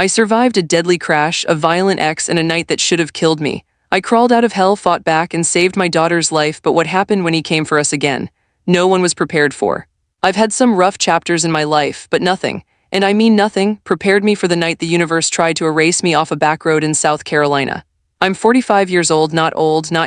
I survived a deadly crash, a violent ex, and a night that should have killed me. I crawled out of hell, fought back, and saved my daughter's life, but what happened when he came for us again? No one was prepared for. I've had some rough chapters in my life, but nothing, and I mean nothing, prepared me for the night the universe tried to erase me off a back road in South Carolina. I'm 45 years old, not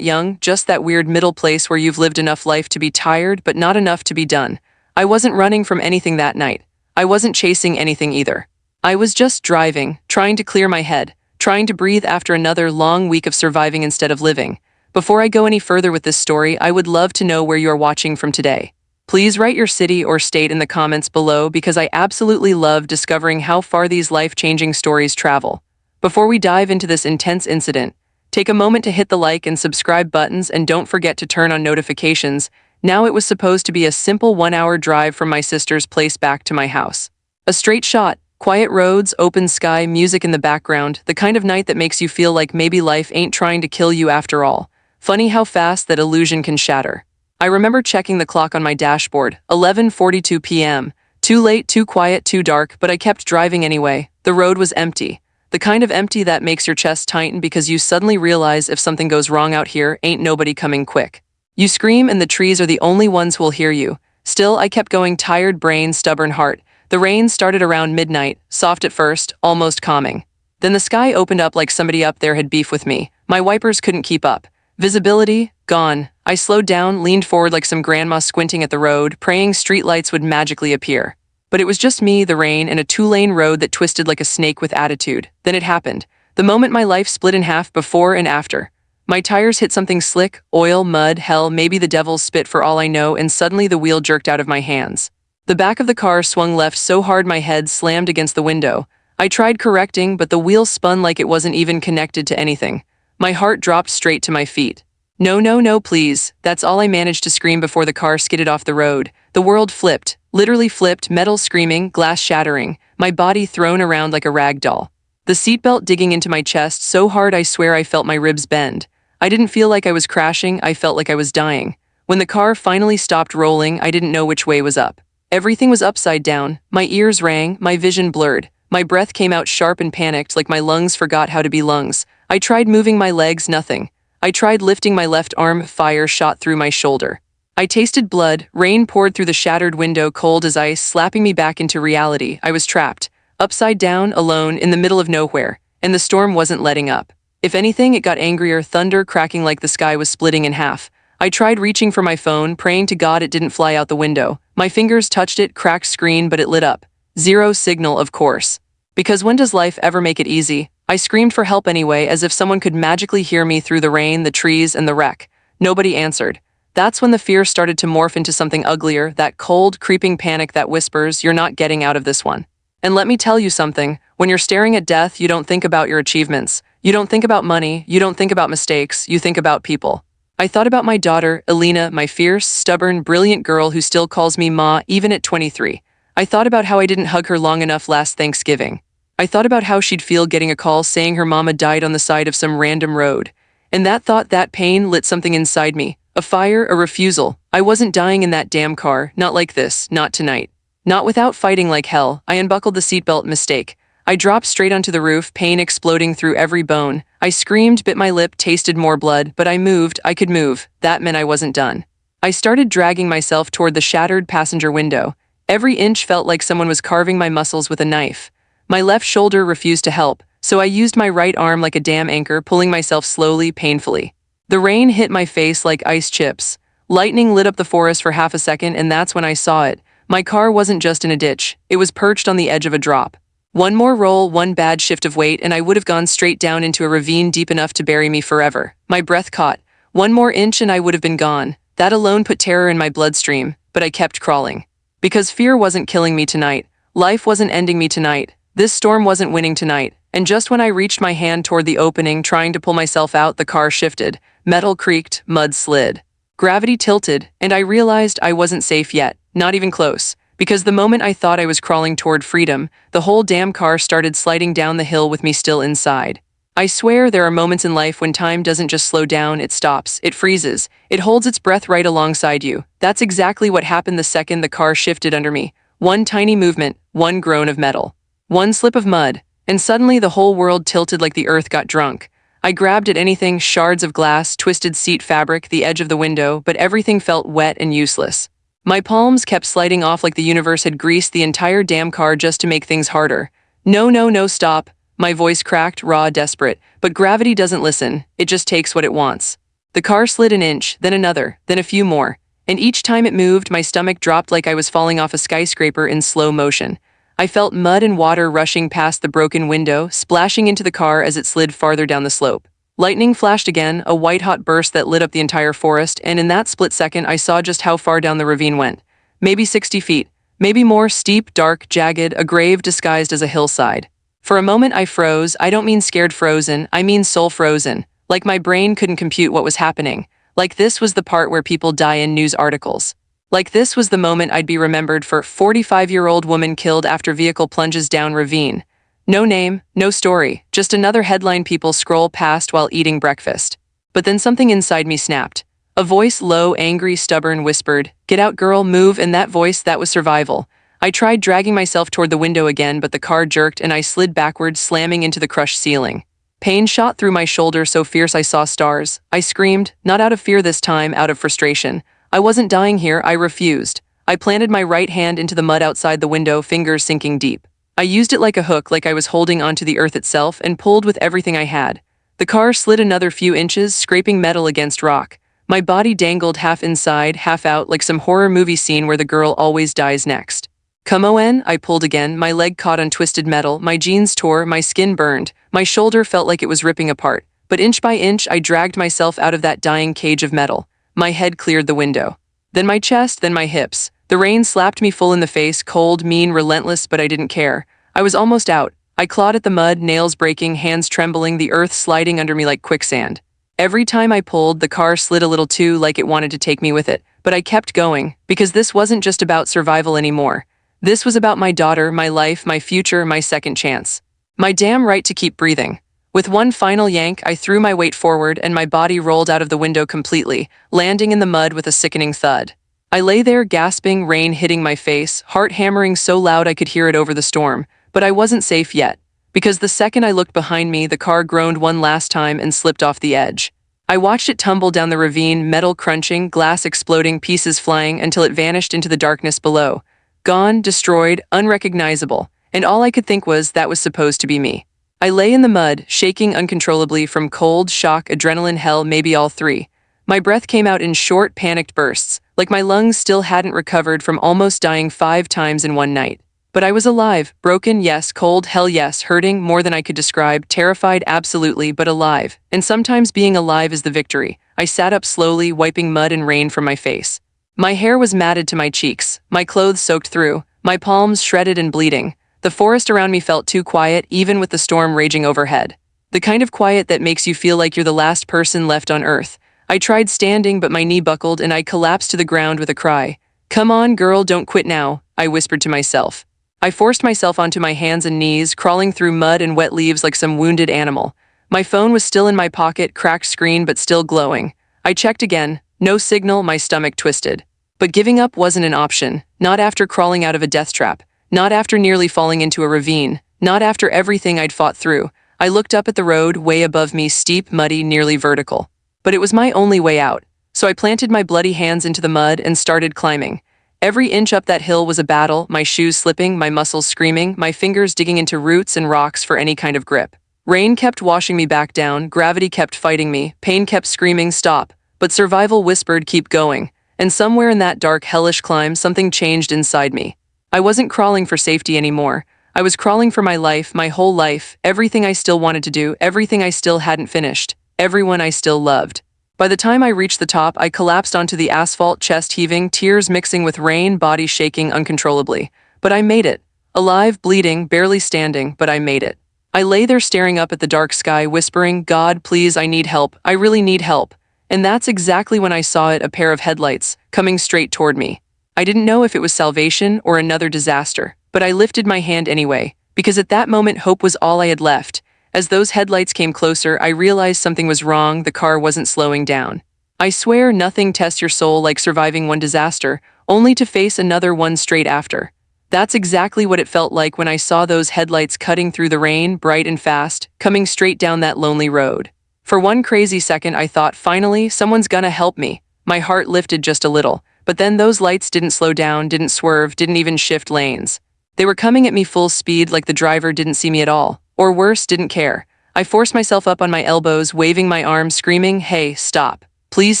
young, just that weird middle place where you've lived enough life to be tired, but not enough to be done. I wasn't running from anything that night. I wasn't chasing anything either. I was just driving, trying to clear my head, trying to breathe after another long week of surviving instead of living. Before I go any further with this story, I would love to know where you are watching from today. Please write your city or state in the comments below because I absolutely love discovering how far these life-changing stories travel. Before we dive into this intense incident, take a moment to hit the like and subscribe buttons and don't forget to turn on notifications. Now it was supposed to be a simple 1-hour drive from my sister's place back to my house. A straight shot, quiet roads, open sky, music in the background, the kind of night that makes you feel like maybe life ain't trying to kill you after all. Funny how fast that illusion can shatter. I remember checking the clock on my dashboard, 11:42 p.m. Too late, too quiet, too dark, but I kept driving anyway. The road was empty. The kind of empty that makes your chest tighten because you suddenly realize if something goes wrong out here, ain't nobody coming quick. You scream and the trees are the only ones who'll hear you. Still, I kept going, tired brain, stubborn heart. The rain started around midnight, soft at first, almost calming. Then the sky opened up like somebody up there had beef with me. My wipers couldn't keep up. Visibility, gone. I slowed down, leaned forward like some grandma squinting at the road, praying streetlights would magically appear. But it was just me, the rain, and a 2-lane road that twisted like a snake with attitude. Then it happened. The moment my life split in half, before and after. My tires hit something slick, oil, mud, hell, maybe the devil's spit for all I know, and suddenly the wheel jerked out of my hands. The back of the car swung left so hard my head slammed against the window. I tried correcting, but the wheel spun like it wasn't even connected to anything. My heart dropped straight to my feet. No, no, no, please. That's all I managed to scream before the car skidded off the road. The world flipped, literally flipped, metal screaming, glass shattering, my body thrown around like a rag doll. The seatbelt digging into my chest so hard I swear I felt my ribs bend. I didn't feel like I was crashing, I felt like I was dying. When the car finally stopped rolling, I didn't know which way was up. Everything was upside down, my ears rang, my vision blurred. My breath came out sharp and panicked like my lungs forgot how to be lungs. I tried moving my legs, nothing. I tried lifting my left arm, fire shot through my shoulder. I tasted blood, rain poured through the shattered window cold as ice, slapping me back into reality. I was trapped, upside down, alone, in the middle of nowhere, and the storm wasn't letting up. If anything, it got angrier, thunder cracking like the sky was splitting in half. I tried reaching for my phone, praying to God it didn't fly out the window. My fingers touched it, cracked screen, but it lit up. Zero signal, of course. Because when does life ever make it easy? I screamed for help anyway, as if someone could magically hear me through the rain, the trees, and the wreck. Nobody answered. That's when the fear started to morph into something uglier, that cold, creeping panic that whispers, you're not getting out of this one. And let me tell you something, when you're staring at death, you don't think about your achievements. You don't think about money, you don't think about mistakes, you think about people. I thought about my daughter, Elena, my fierce, stubborn, brilliant girl who still calls me Ma, even at 23. I thought about how I didn't hug her long enough last Thanksgiving. I thought about how she'd feel getting a call saying her mama died on the side of some random road. And that thought, that pain, lit something inside me. A fire, a refusal. I wasn't dying in that damn car, not like this, not tonight. Not without fighting like hell. I unbuckled the seatbelt, mistake. I dropped straight onto the roof, pain exploding through every bone. I screamed, bit my lip, tasted more blood, but I moved, I could move. That meant I wasn't done. I started dragging myself toward the shattered passenger window. Every inch felt like someone was carving my muscles with a knife. My left shoulder refused to help, so I used my right arm like a damn anchor, pulling myself slowly, painfully. The rain hit my face like ice chips. Lightning lit up the forest for half a second, and that's when I saw it. My car wasn't just in a ditch, it was perched on the edge of a drop. One more roll, one bad shift of weight, and I would have gone straight down into a ravine deep enough to bury me forever. My breath caught. One more inch and I would have been gone. That alone put terror in my bloodstream, but I kept crawling. Because fear wasn't killing me tonight. Life wasn't ending me tonight. This storm wasn't winning tonight. And just when I reached my hand toward the opening, trying to pull myself out, the car shifted. Metal creaked, mud slid. Gravity tilted, and I realized I wasn't safe yet, not even close. Because the moment I thought I was crawling toward freedom, the whole damn car started sliding down the hill with me still inside. I swear there are moments in life when time doesn't just slow down, it stops, it freezes, it holds its breath right alongside you. That's exactly what happened the second the car shifted under me. One tiny movement, one groan of metal. One slip of mud, and suddenly the whole world tilted like the earth got drunk. I grabbed at anything, shards of glass, twisted seat fabric, the edge of the window, but everything felt wet and useless. My palms kept sliding off like the universe had greased the entire damn car just to make things harder. No, no, no, stop. My voice cracked, raw, desperate. But gravity doesn't listen. It just takes what it wants. The car slid an inch, then another, then a few more. And each time it moved, my stomach dropped like I was falling off a skyscraper in slow motion. I felt mud and water rushing past the broken window, splashing into the car as it slid farther down the slope. Lightning flashed again, a white-hot burst that lit up the entire forest, and in that split second I saw just how far down the ravine went. Maybe 60 feet. Maybe more, steep, dark, jagged, a grave disguised as a hillside. For a moment I froze. I don't mean scared frozen, I mean soul frozen. Like my brain couldn't compute what was happening. Like this was the part where people die in news articles. Like this was the moment I'd be remembered for 45-year-old woman killed after vehicle plunges down ravine. No name, no story, just another headline people scroll past while eating breakfast. But then something inside me snapped. A voice, low, angry, stubborn, whispered, "Get out, girl, move," and that voice, that was survival. I tried dragging myself toward the window again, but the car jerked and I slid backwards, slamming into the crushed ceiling. Pain shot through my shoulder so fierce I saw stars. I screamed, not out of fear this time, out of frustration. I wasn't dying here, I refused. I planted my right hand into the mud outside the window, fingers sinking deep. I used it like a hook, like I was holding onto the earth itself, and pulled with everything I had. The car slid another few inches, scraping metal against rock. My body dangled half inside, half out, like some horror movie scene where the girl always dies next. "Come on," I pulled again, my leg caught on twisted metal, my jeans tore, my skin burned, my shoulder felt like it was ripping apart. But inch by inch, I dragged myself out of that dying cage of metal. My head cleared the window. Then my chest, then my hips. The rain slapped me full in the face, cold, mean, relentless, but I didn't care. I was almost out. I clawed at the mud, nails breaking, hands trembling, the earth sliding under me like quicksand. Every time I pulled, the car slid a little too, like it wanted to take me with it. But I kept going, because this wasn't just about survival anymore. This was about my daughter, my life, my future, my second chance. My damn right to keep breathing. With one final yank, I threw my weight forward and my body rolled out of the window completely, landing in the mud with a sickening thud. I lay there gasping, rain hitting my face, heart hammering so loud I could hear it over the storm. But I wasn't safe yet, because the second I looked behind me, the car groaned one last time and slipped off the edge. I watched it tumble down the ravine, metal crunching, glass exploding, pieces flying, until it vanished into the darkness below. Gone, destroyed, unrecognizable, and all I could think was that was supposed to be me. I lay in the mud, shaking uncontrollably from cold, shock, adrenaline, hell, maybe all three. My breath came out in short, panicked bursts, like my lungs still hadn't recovered from almost dying 5 times in one night. But I was alive, broken, yes, cold, hell yes, hurting, more than I could describe, terrified, absolutely, but alive. And sometimes being alive is the victory. I sat up slowly, wiping mud and rain from my face. My hair was matted to my cheeks, my clothes soaked through, my palms shredded and bleeding. The forest around me felt too quiet, even with the storm raging overhead. The kind of quiet that makes you feel like you're the last person left on earth. I tried standing, but my knee buckled and I collapsed to the ground with a cry. "Come on, girl, don't quit now," I whispered to myself. I forced myself onto my hands and knees, crawling through mud and wet leaves like some wounded animal. My phone was still in my pocket, cracked screen but still glowing. I checked again. No signal, my stomach twisted. But giving up wasn't an option, not after crawling out of a death trap. Not after nearly falling into a ravine. Not after everything I'd fought through. I looked up at the road, way above me, steep, muddy, nearly vertical. But it was my only way out. So I planted my bloody hands into the mud and started climbing. Every inch up that hill was a battle, my shoes slipping, my muscles screaming, my fingers digging into roots and rocks for any kind of grip. Rain kept washing me back down, gravity kept fighting me, pain kept screaming, stop. But survival whispered, keep going. And somewhere in that dark, hellish climb, something changed inside me. I wasn't crawling for safety anymore. I was crawling for my life, my whole life, everything I still wanted to do, everything I still hadn't finished, everyone I still loved. By the time I reached the top, I collapsed onto the asphalt, chest heaving, tears mixing with rain, body shaking uncontrollably. But I made it. Alive, bleeding, barely standing, but I made it. I lay there staring up at the dark sky, whispering, "God, please, I need help. I really need help." And that's exactly when I saw it, a pair of headlights, coming straight toward me. I didn't know if it was salvation or another disaster, but I lifted my hand anyway, because at that moment hope was all I had left. As those headlights came closer, I realized something was wrong, the car wasn't slowing down. I swear nothing tests your soul like surviving one disaster, only to face another one straight after. That's exactly what it felt like when I saw those headlights cutting through the rain, bright and fast, coming straight down that lonely road. For one crazy second, I thought, finally, someone's gonna help me. My heart lifted just a little, but then those lights didn't slow down, didn't swerve, didn't even shift lanes. They were coming at me full speed like the driver didn't see me at all, or worse, didn't care. I forced myself up on my elbows, waving my arms, screaming, "Hey, stop. Please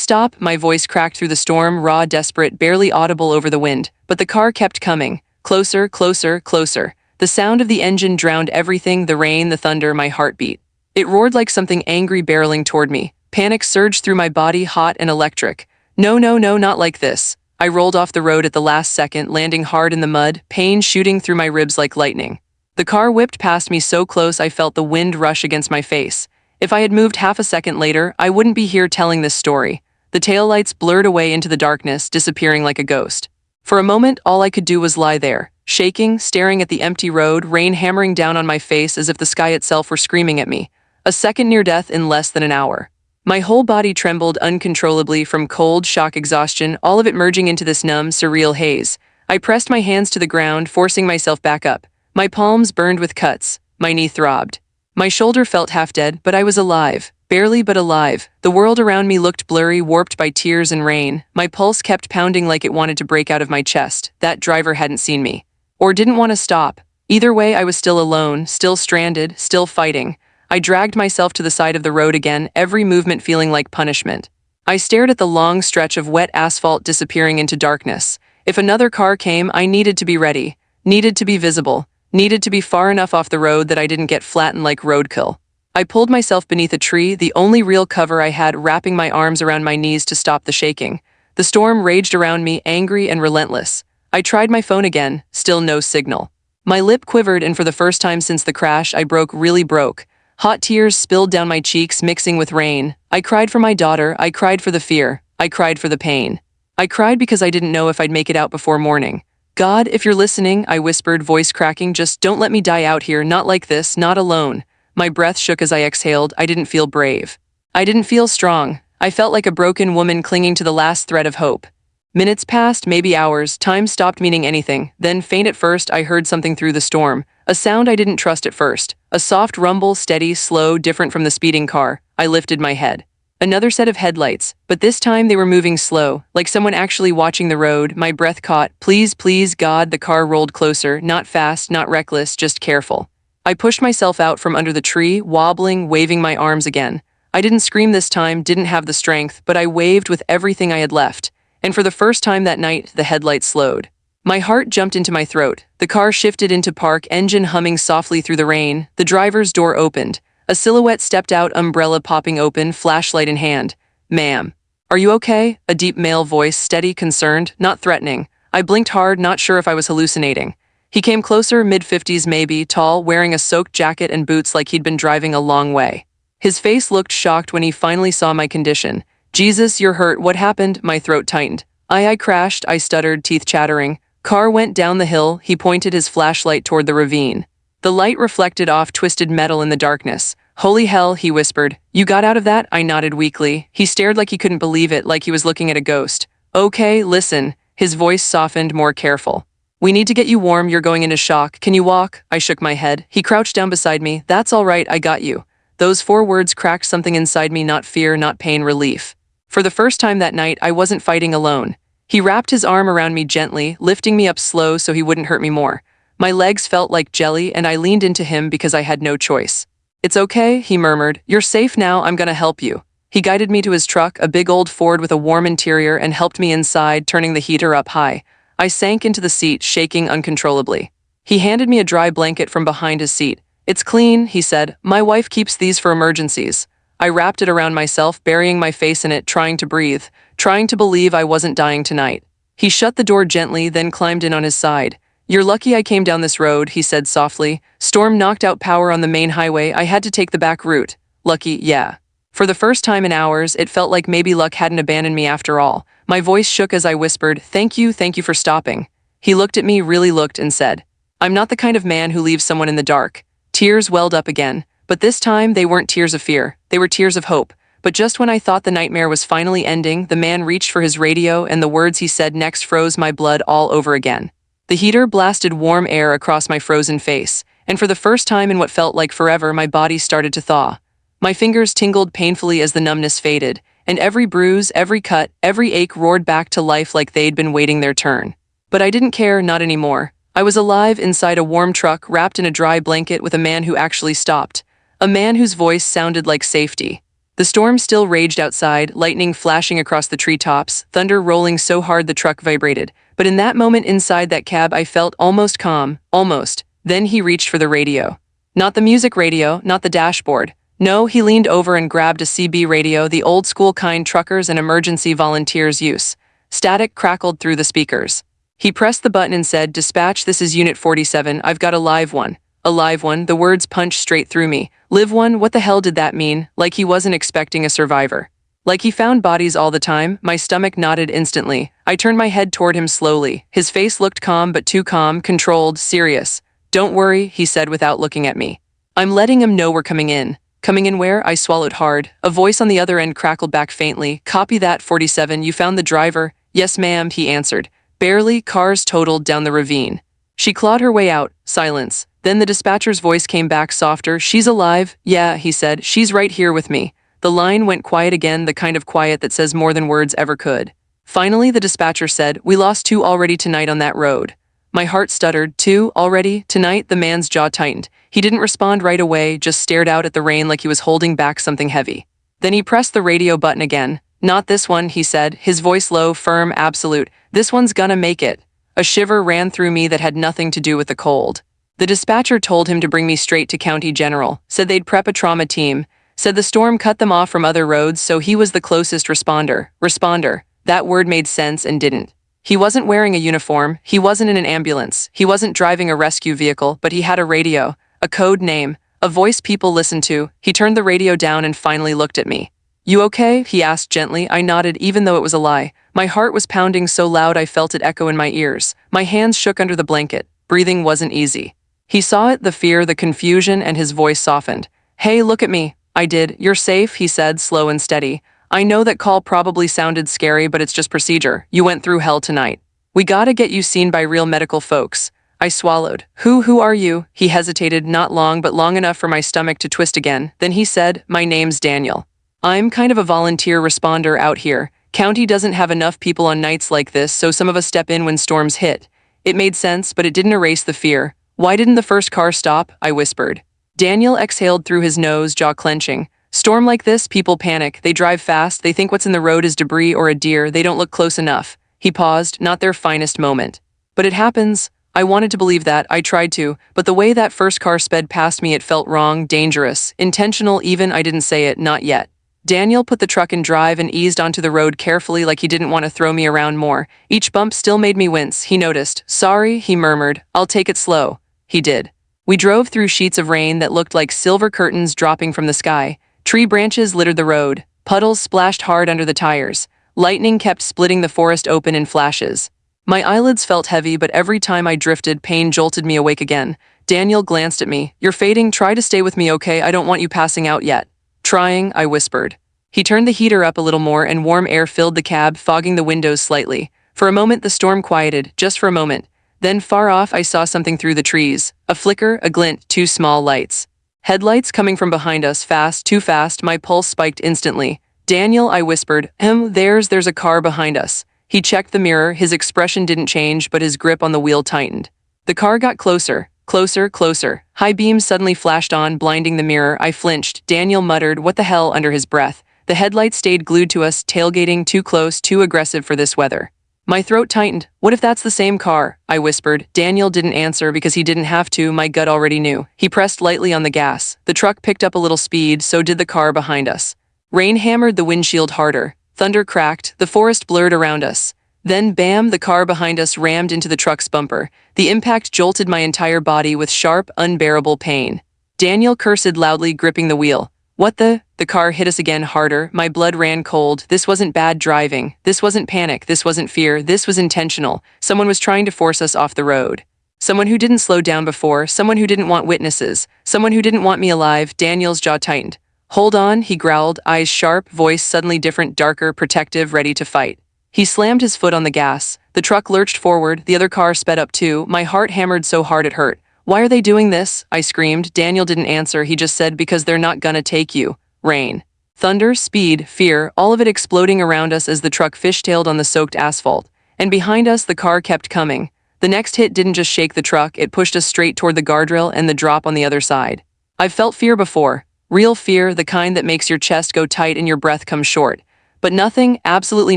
stop." My voice cracked through the storm, raw, desperate, barely audible over the wind, but the car kept coming. Closer, closer, closer. The sound of the engine drowned everything, the rain, the thunder, my heartbeat. It roared like something angry barreling toward me. Panic surged through my body, hot and electric. No, no, no, not like this. I rolled off the road at the last second, landing hard in the mud, pain shooting through my ribs like lightning. The car whipped past me so close I felt the wind rush against my face. If I had moved half a second later, I wouldn't be here telling this story. The taillights blurred away into the darkness, disappearing like a ghost. For a moment, all I could do was lie there, shaking, staring at the empty road, rain hammering down on my face as if the sky itself were screaming at me. A second near death in less than an hour. My whole body trembled uncontrollably from cold, shock, exhaustion, all of it merging into this numb, surreal haze. I pressed my hands to the ground, forcing myself back up. My palms burned with cuts. My knee throbbed. My shoulder felt half dead, but I was alive. Barely, but alive. The world around me looked blurry, warped by tears and rain. My pulse kept pounding like it wanted to break out of my chest. That driver hadn't seen me. Or didn't want to stop. Either way, I was still alone, still stranded, still fighting. I dragged myself to the side of the road again, every movement feeling like punishment. I stared at the long stretch of wet asphalt disappearing into darkness. If another car came, I needed to be ready, needed to be visible, needed to be far enough off the road that I didn't get flattened like roadkill. I pulled myself beneath a tree, the only real cover I had, wrapping my arms around my knees to stop the shaking. The storm raged around me, angry and relentless. I tried my phone again, still no signal. My lip quivered, and for the first time since the crash, I really broke. Hot tears spilled down my cheeks, mixing with rain. I cried for my daughter, I cried for the fear, I cried for the pain. I cried because I didn't know if I'd make it out before morning. God, if you're listening, I whispered, voice cracking, just don't let me die out here, not like this, not alone. My breath shook as I exhaled. I didn't feel brave. I didn't feel strong. I felt like a broken woman clinging to the last thread of hope. Minutes passed, maybe hours. Time stopped meaning anything. Then, faint at first, I heard something through the storm. A sound I didn't trust at first. A soft rumble, steady, slow, different from the speeding car. I lifted my head. Another set of headlights, but this time they were moving slow, like someone actually watching the road. My breath caught. Please, please, God. The car rolled closer, not fast, not reckless, just careful. I pushed myself out from under the tree, wobbling, waving my arms again. I didn't scream this time, didn't have the strength, but I waved with everything I had left. And for the first time that night, the headlights slowed. My heart jumped into my throat. The car shifted into park, engine humming softly through the rain. The driver's door opened. A silhouette stepped out, umbrella popping open, flashlight in hand. "Ma'am, are you okay?" A deep male voice, steady, concerned, not threatening. I blinked hard, not sure if I was hallucinating. He came closer, mid-50s maybe, tall, wearing a soaked jacket and boots like he'd been driving a long way. His face looked shocked when he finally saw my condition. "Jesus, you're hurt. What happened?" My throat tightened. I crashed," I stuttered, teeth chattering. "Car went down the hill." He pointed his flashlight toward the ravine. The light reflected off twisted metal in the darkness. "Holy hell," he whispered. "You got out of that?" I nodded weakly. He stared like he couldn't believe it, like he was looking at a ghost. "Okay, listen." His voice softened, more careful. "We need to get you warm. You're going into shock. Can you walk?" I shook my head. He crouched down beside me. "That's all right, I got you." Those 4 words cracked something inside me, not fear, not pain, relief. For the first time that night, I wasn't fighting alone. He wrapped his arm around me gently, lifting me up slow so he wouldn't hurt me more. My legs felt like jelly, and I leaned into him because I had no choice. "It's okay," he murmured. "You're safe now, I'm gonna help you." He guided me to his truck, a big old Ford with a warm interior, and helped me inside, turning the heater up high. I sank into the seat, shaking uncontrollably. He handed me a dry blanket from behind his seat. "It's clean," he said. "My wife keeps these for emergencies." I wrapped it around myself, burying my face in it, trying to breathe, trying to believe I wasn't dying tonight. He shut the door gently, then climbed in on his side. "You're lucky I came down this road," he said softly. "Storm knocked out power on the main highway. I had to take the back route." "Lucky, yeah." For the first time in hours, it felt like maybe luck hadn't abandoned me after all. My voice shook as I whispered, thank you for stopping." He looked at me, really looked, and said, "I'm not the kind of man who leaves someone in the dark." Tears welled up again, but this time they weren't tears of fear, they were tears of hope. But just when I thought the nightmare was finally ending, the man reached for his radio, and the words he said next froze my blood all over again. The heater blasted warm air across my frozen face, and for the first time in what felt like forever, my body started to thaw. My fingers tingled painfully as the numbness faded, and every bruise, every cut, every ache roared back to life like they'd been waiting their turn. But I didn't care, not anymore. I was alive inside a warm truck, wrapped in a dry blanket with a man who actually stopped. A man whose voice sounded like safety. The storm still raged outside, lightning flashing across the treetops, thunder rolling so hard the truck vibrated. But in that moment inside that cab, I felt almost calm, almost. Then he reached for the radio. Not the music radio, not the dashboard. No, he leaned over and grabbed a CB radio, the old-school kind truckers and emergency volunteers use. Static crackled through the speakers. He pressed the button and said, "Dispatch, this is Unit 47, I've got a live one." A live one, the words punched straight through me. Live one, what the hell did that mean? Like he wasn't expecting a survivor. Like he found bodies all the time. My stomach knotted instantly. I turned my head toward him slowly. His face looked calm, but too calm, controlled, serious. "Don't worry," he said without looking at me. "I'm letting him know we're coming in." "Coming in where?" I swallowed hard. A voice on the other end crackled back faintly. "Copy that, 47, you found the driver?" "Yes, ma'am," he answered. Barely, cars totaled down the ravine. She clawed her way out. Silence. Then the dispatcher's voice came back softer. "She's alive." "Yeah," he said. "She's right here with me." The line went quiet again, the kind of quiet that says more than words ever could. Finally, the dispatcher said, "We lost 2 already tonight on that road." My heart stuttered. 2 already? Tonight? The man's jaw tightened. He didn't respond right away, just stared out at the rain like he was holding back something heavy. Then he pressed the radio button again. "Not this one," he said, his voice low, firm, absolute. "This one's gonna make it." A shiver ran through me that had nothing to do with the cold. The dispatcher told him to bring me straight to County General, said they'd prep a trauma team, said the storm cut them off from other roads, so he was the closest responder. Responder. That word made sense and didn't. He wasn't wearing a uniform, he wasn't in an ambulance, he wasn't driving a rescue vehicle, but he had a radio, a code name, a voice people listened to. He turned the radio down and finally looked at me. "You okay?" he asked gently. I nodded, even though it was a lie. My heart was pounding so loud I felt it echo in my ears. My hands shook under the blanket. Breathing wasn't easy. He saw it, the fear, the confusion, and his voice softened. "Hey, look at me." I did. "You're safe," he said, slow and steady. "I know that call probably sounded scary, but it's just procedure. You went through hell tonight. We gotta get you seen by real medical folks." I swallowed. Who are you?" He hesitated, not long, but long enough for my stomach to twist again. Then he said, "My name's Daniel. I'm kind of a volunteer responder out here. County doesn't have enough people on nights like this, so some of us step in when storms hit." It made sense, but it didn't erase the fear. "Why didn't the first car stop?" I whispered. Daniel exhaled through his nose, jaw clenching. "Storm like this, people panic. They drive fast, they think what's in the road is debris or a deer, they don't look close enough." He paused, not their finest moment. "But it happens." I wanted to believe that, I tried to, but the way that first car sped past me, it felt wrong, dangerous, intentional even. I didn't say it, not yet. Daniel put the truck in drive and eased onto the road carefully, like he didn't want to throw me around more. Each bump still made me wince. He noticed. "Sorry," he murmured. "I'll take it slow." He did. We drove through sheets of rain that looked like silver curtains dropping from the sky. Tree branches littered the road. Puddles splashed hard under the tires. Lightning kept splitting the forest open in flashes. My eyelids felt heavy, but every time I drifted, pain jolted me awake again. Daniel glanced at me. "You're fading. Try to stay with me, okay? I don't want you passing out yet." "Trying," I whispered. He turned the heater up a little more and warm air filled the cab, fogging the windows slightly. For a moment the storm quieted, just for a moment. Then far off I saw something through the trees. A flicker, a glint, 2 small lights. Headlights coming from behind us, fast, too fast. My pulse spiked instantly. "Daniel," I whispered. There's a car behind us." He checked the mirror, his expression didn't change, but his grip on the wheel tightened. The car got closer. Closer, closer. High beams suddenly flashed on, blinding the mirror. I flinched. Daniel muttered, "What the hell?" under his breath. The headlights stayed glued to us, tailgating, too close, too aggressive for this weather. My throat tightened. "What if that's the same car?" I whispered. Daniel didn't answer because he didn't have to. My gut already knew. He pressed lightly on the gas. The truck picked up a little speed, so did the car behind us. Rain hammered the windshield harder. Thunder cracked. The forest blurred around us. Then, bam, the car behind us rammed into the truck's bumper. The impact jolted my entire body with sharp, unbearable pain. Daniel cursed loudly, gripping the wheel. "What the?" The car hit us again harder. My blood ran cold. This wasn't bad driving. This wasn't panic. This wasn't fear. This was intentional. Someone was trying to force us off the road. Someone who didn't slow down before. Someone who didn't want witnesses. Someone who didn't want me alive. Daniel's jaw tightened. "Hold on," he growled, eyes sharp, voice suddenly different, darker, protective, ready to fight. He slammed his foot on the gas. The truck lurched forward, the other car sped up too. My heart hammered so hard it hurt. "Why are they doing this?" I screamed. Daniel didn't answer, he just said, "Because they're not gonna take you." Rain. Thunder, speed, fear, all of it exploding around us as the truck fishtailed on the soaked asphalt. And behind us, the car kept coming. The next hit didn't just shake the truck, it pushed us straight toward the guardrail and the drop on the other side. I've felt fear before. Real fear, the kind that makes your chest go tight and your breath come short. But nothing, absolutely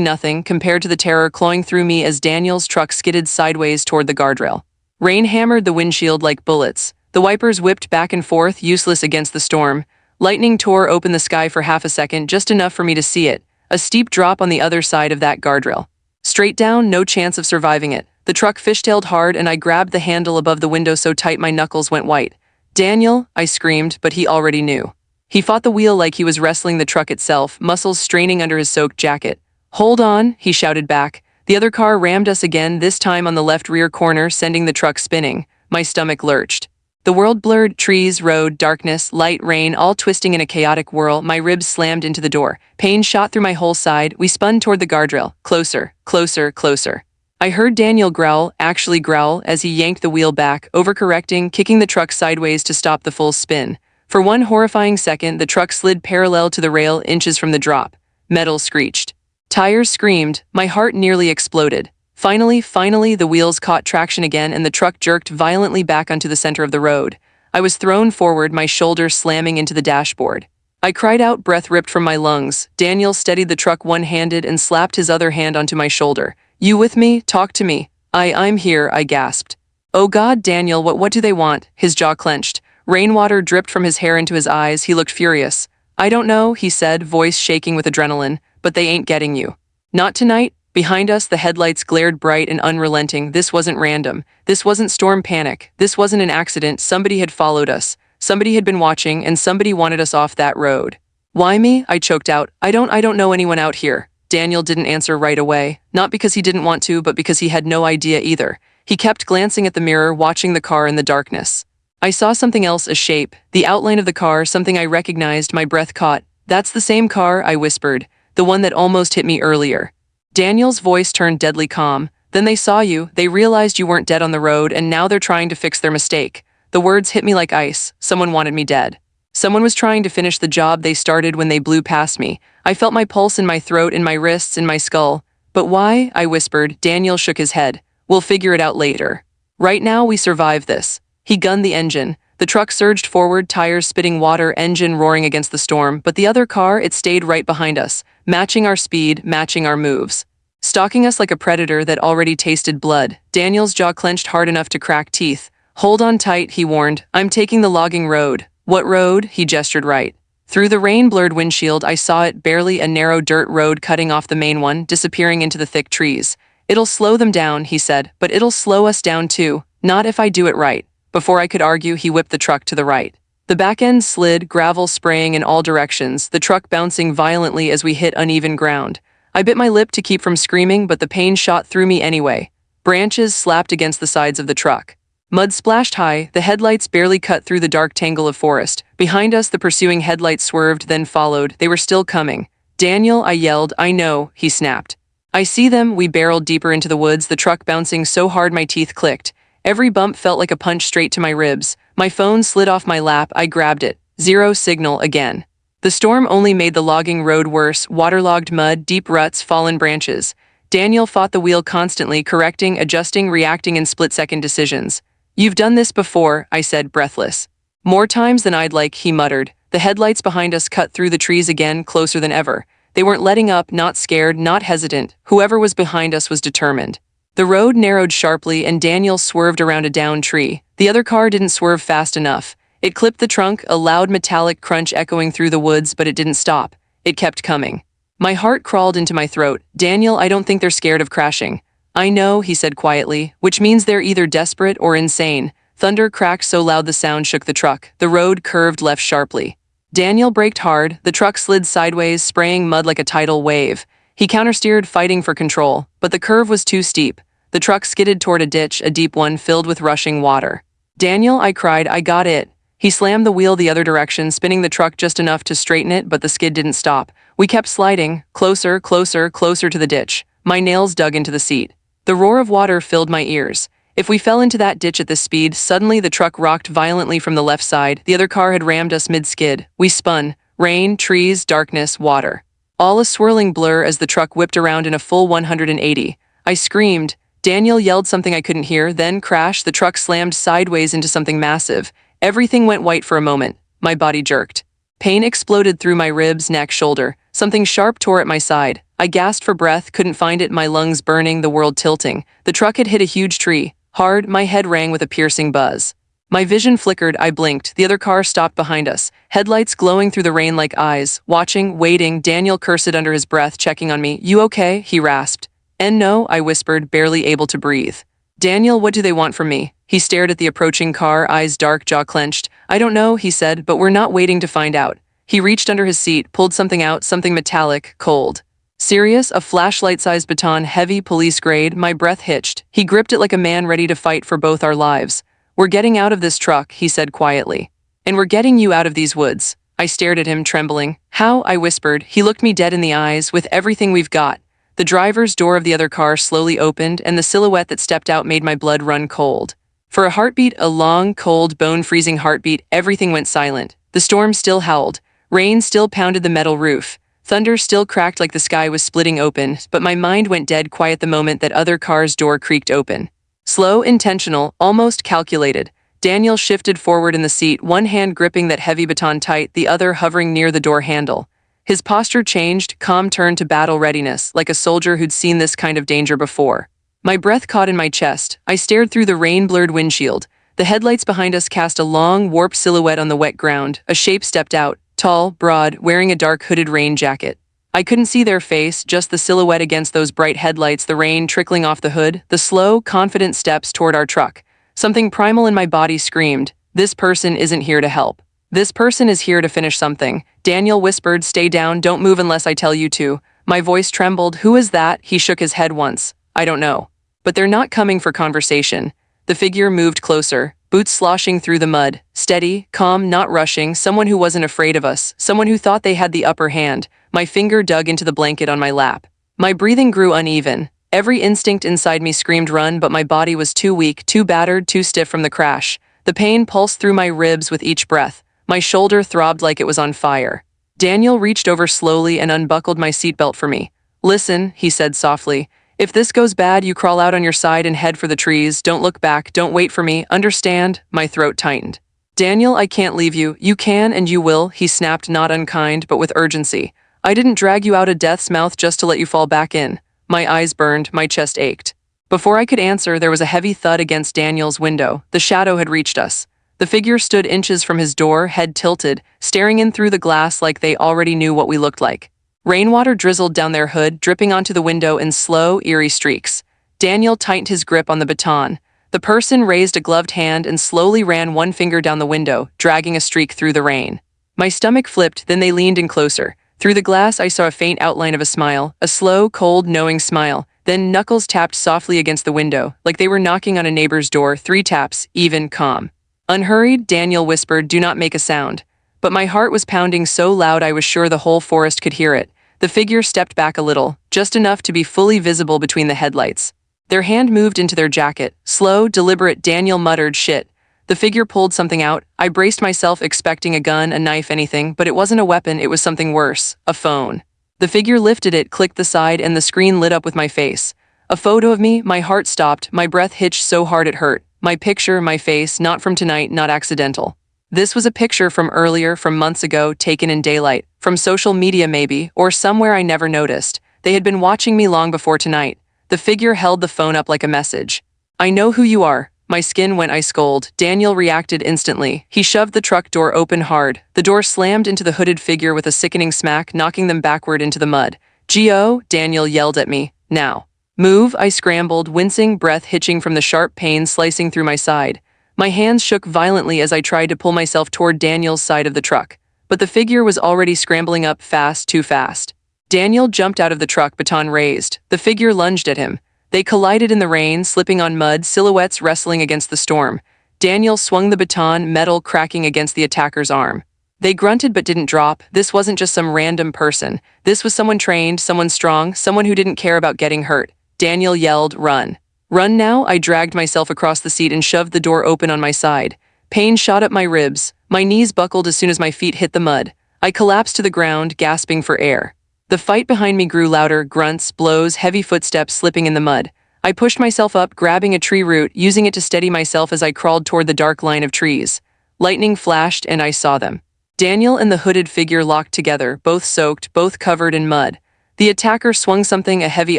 nothing, compared to the terror clawing through me as Daniel's truck skidded sideways toward the guardrail. Rain hammered the windshield like bullets. The wipers whipped back and forth, useless against the storm. Lightning tore open the sky for half a second, just enough for me to see it. A steep drop on the other side of that guardrail. Straight down, no chance of surviving it. The truck fishtailed hard and I grabbed the handle above the window so tight my knuckles went white. "Daniel," I screamed, but he already knew. He fought the wheel like he was wrestling the truck itself, muscles straining under his soaked jacket. "Hold on," he shouted back. The other car rammed us again, this time on the left rear corner, sending the truck spinning. My stomach lurched. The world blurred, trees, road, darkness, light, rain, all twisting in a chaotic whirl. My ribs slammed into the door. Pain shot through my whole side. We spun toward the guardrail. Closer, closer, closer. I heard Daniel growl, actually growl, as he yanked the wheel back, overcorrecting, kicking the truck sideways to stop the full spin. For one horrifying second, the truck slid parallel to the rail, inches from the drop. Metal screeched. Tires screamed. My heart nearly exploded. Finally, the wheels caught traction again and the truck jerked violently back onto the center of the road. I was thrown forward, my shoulders slamming into the dashboard. I cried out, breath ripped from my lungs. Daniel steadied the truck one-handed and slapped his other hand onto my shoulder. "You with me? Talk to me." I'm here," I gasped. "Oh God, Daniel, what do they want?" His jaw clenched. Rainwater dripped from his hair into his eyes. He looked furious. "I don't know," he said, voice shaking with adrenaline, "but they ain't getting you. Not tonight." Behind us, the headlights glared bright and unrelenting. This wasn't random. This wasn't storm panic. This wasn't an accident. Somebody had followed us. Somebody had been watching, and somebody wanted us off that road. "Why me?" I choked out. I don't know anyone out here." Daniel didn't answer right away. Not because he didn't want to, but because he had no idea either. He kept glancing at the mirror, watching the car in the darkness. I saw something else, a shape. The outline of the car, something I recognized, my breath caught. "That's the same car," I whispered. "The one that almost hit me earlier." Daniel's voice turned deadly calm. "Then they saw you, they realized you weren't dead on the road, and now they're trying to fix their mistake." The words hit me like ice. Someone wanted me dead. Someone was trying to finish the job they started when they blew past me. I felt my pulse in my throat, in my wrists, in my skull. "But why?" I whispered. Daniel shook his head. "We'll figure it out later. Right now, we survive this." He gunned the engine. The truck surged forward, tires spitting water, engine roaring against the storm, but the other car, it stayed right behind us, matching our speed, matching our moves. Stalking us like a predator that already tasted blood. Daniel's jaw clenched hard enough to crack teeth. "Hold on tight," he warned. "I'm taking the logging road." "What road?" He gestured right. Through the rain-blurred windshield, I saw it, barely a narrow dirt road cutting off the main one, disappearing into the thick trees. "It'll slow them down," he said, "but it'll slow us down too. Not if I do it right." Before I could argue, he whipped the truck to the right. The back end slid, gravel spraying in all directions, the truck bouncing violently as we hit uneven ground. I bit my lip to keep from screaming, but the pain shot through me anyway. Branches slapped against the sides of the truck. Mud splashed high, the headlights barely cut through the dark tangle of forest. Behind us, the pursuing headlights swerved, then followed. They were still coming. "Daniel," I yelled. "I know," he snapped. "I see them." We barreled deeper into the woods, the truck bouncing so hard my teeth clicked. Every bump felt like a punch straight to my ribs. My phone slid off my lap. I grabbed it. Zero signal again. The storm only made the logging road worse, waterlogged mud, deep ruts, fallen branches. Daniel fought the wheel constantly, correcting, adjusting, reacting in split-second decisions. "You've done this before," I said, breathless. "More times than I'd like," he muttered. The headlights behind us cut through the trees again, closer than ever. They weren't letting up, not scared, not hesitant. Whoever was behind us was determined. The road narrowed sharply and Daniel swerved around a downed tree. The other car didn't swerve fast enough. It clipped the trunk, a loud metallic crunch echoing through the woods, but it didn't stop. It kept coming. My heart crawled into my throat. "Daniel, I don't think they're scared of crashing." "I know," he said quietly, "which means they're either desperate or insane." Thunder cracked so loud the sound shook the truck. The road curved left sharply. Daniel braked hard. The truck slid sideways, spraying mud like a tidal wave. He countersteered, fighting for control, but the curve was too steep. The truck skidded toward a ditch, a deep one filled with rushing water. "Daniel," I cried, "I got it." He slammed the wheel the other direction, spinning the truck just enough to straighten it, but the skid didn't stop. We kept sliding, closer, closer, closer to the ditch. My nails dug into the seat. The roar of water filled my ears. If we fell into that ditch at this speed, suddenly the truck rocked violently from the left side. The other car had rammed us mid-skid. We spun. Rain, trees, darkness, water. All a swirling blur as the truck whipped around in a full 180. I screamed. Daniel yelled something I couldn't hear, then crash. The truck slammed sideways into something massive. Everything went white for a moment. My body jerked. Pain exploded through my ribs, neck, shoulder. Something sharp tore at my side. I gasped for breath, couldn't find it, my lungs burning, the world tilting. The truck had hit a huge tree. Hard, my head rang with a piercing buzz. My vision flickered, I blinked. The other car stopped behind us, headlights glowing through the rain like eyes. Watching, waiting, Daniel cursed under his breath, checking on me. "You okay?" he rasped. "And no," I whispered, barely able to breathe. "Daniel, what do they want from me?" He stared at the approaching car, eyes dark, jaw clenched. "I don't know," he said, "but we're not waiting to find out." He reached under his seat, pulled something out, something metallic, cold. Serious, a flashlight-sized baton, heavy, police-grade. My breath hitched. He gripped it like a man ready to fight for both our lives. "We're getting out of this truck," he said quietly. "And we're getting you out of these woods." I stared at him, trembling. "How?" I whispered. He looked me dead in the eyes. "With everything we've got." The driver's door of the other car slowly opened, and the silhouette that stepped out made my blood run cold. For a heartbeat, a long, cold, bone-freezing heartbeat, everything went silent. The storm still howled. Rain still pounded the metal roof. Thunder still cracked like the sky was splitting open, but my mind went dead quiet the moment that other car's door creaked open. Slow, intentional, almost calculated. Daniel shifted forward in the seat, one hand gripping that heavy baton tight, the other hovering near the door handle. His posture changed, calm turned to battle readiness, like a soldier who'd seen this kind of danger before. My breath caught in my chest. I stared through the rain-blurred windshield. The headlights behind us cast a long, warped silhouette on the wet ground. A shape stepped out, tall, broad, wearing a dark hooded rain jacket. I couldn't see their face, just the silhouette against those bright headlights, the rain trickling off the hood, the slow, confident steps toward our truck. Something primal in my body screamed, "This person isn't here to help. This person is here to finish something." Daniel whispered, "Stay down, don't move unless I tell you to." My voice trembled. "Who is that?" He shook his head once. "I don't know. But they're not coming for conversation." The figure moved closer, boots sloshing through the mud. Steady, calm, not rushing, someone who wasn't afraid of us, someone who thought they had the upper hand. My finger dug into the blanket on my lap. My breathing grew uneven. Every instinct inside me screamed run, but my body was too weak, too battered, too stiff from the crash. The pain pulsed through my ribs with each breath. My shoulder throbbed like it was on fire. Daniel reached over slowly and unbuckled my seatbelt for me. "Listen," he said softly. "If this goes bad, you crawl out on your side and head for the trees. Don't look back, don't wait for me, understand?" My throat tightened. "Daniel, I can't leave you. You can and you will," he snapped, not unkind, but with urgency. "I didn't drag you out of death's mouth just to let you fall back in." My eyes burned, my chest ached. Before I could answer, there was a heavy thud against Daniel's window. The shadow had reached us. The figure stood inches from his door, head tilted, staring in through the glass like they already knew what we looked like. Rainwater drizzled down their hood, dripping onto the window in slow, eerie streaks. Daniel tightened his grip on the baton. The person raised a gloved hand and slowly ran one finger down the window, dragging a streak through the rain. My stomach flipped, then they leaned in closer. Through the glass, I saw a faint outline of a smile, a slow, cold, knowing smile. Then knuckles tapped softly against the window, like they were knocking on a neighbor's door. 3 taps, even, calm. Unhurried, Daniel whispered, "Do not make a sound." But my heart was pounding so loud I was sure the whole forest could hear it. The figure stepped back a little, just enough to be fully visible between the headlights. Their hand moved into their jacket. Slow, deliberate, Daniel muttered, "Shit." The figure pulled something out. I braced myself, expecting a gun, a knife, anything, but it wasn't a weapon, it was something worse, a phone. The figure lifted it, clicked the side, and the screen lit up with my face. A photo of me. My heart stopped, my breath hitched so hard it hurt. My picture, my face, not from tonight, not accidental. This was a picture from earlier, from months ago, taken in daylight, from social media maybe, or somewhere I never noticed. They had been watching me long before tonight. The figure held the phone up like a message. "I know who you are." My skin went ice cold. Daniel reacted instantly. He shoved the truck door open hard. The door slammed into the hooded figure with a sickening smack, knocking them backward into the mud. "Gio," Daniel yelled at me. "Now. Move," I scrambled, wincing, breath hitching from the sharp pain slicing through my side. My hands shook violently as I tried to pull myself toward Daniel's side of the truck. But the figure was already scrambling up fast, too fast. Daniel jumped out of the truck, baton raised. The figure lunged at him. They collided in the rain, slipping on mud, silhouettes wrestling against the storm. Daniel swung the baton, metal cracking against the attacker's arm. They grunted but didn't drop. This wasn't just some random person. This was someone trained, someone strong, someone who didn't care about getting hurt. Daniel yelled, "Run." "Run now?" I dragged myself across the seat and shoved the door open on my side. Pain shot up my ribs. My knees buckled as soon as my feet hit the mud. I collapsed to the ground, gasping for air. The fight behind me grew louder, grunts, blows, heavy footsteps slipping in the mud. I pushed myself up, grabbing a tree root, using it to steady myself as I crawled toward the dark line of trees. Lightning flashed, and I saw them. Daniel and the hooded figure locked together, both soaked, both covered in mud. The attacker swung something, a heavy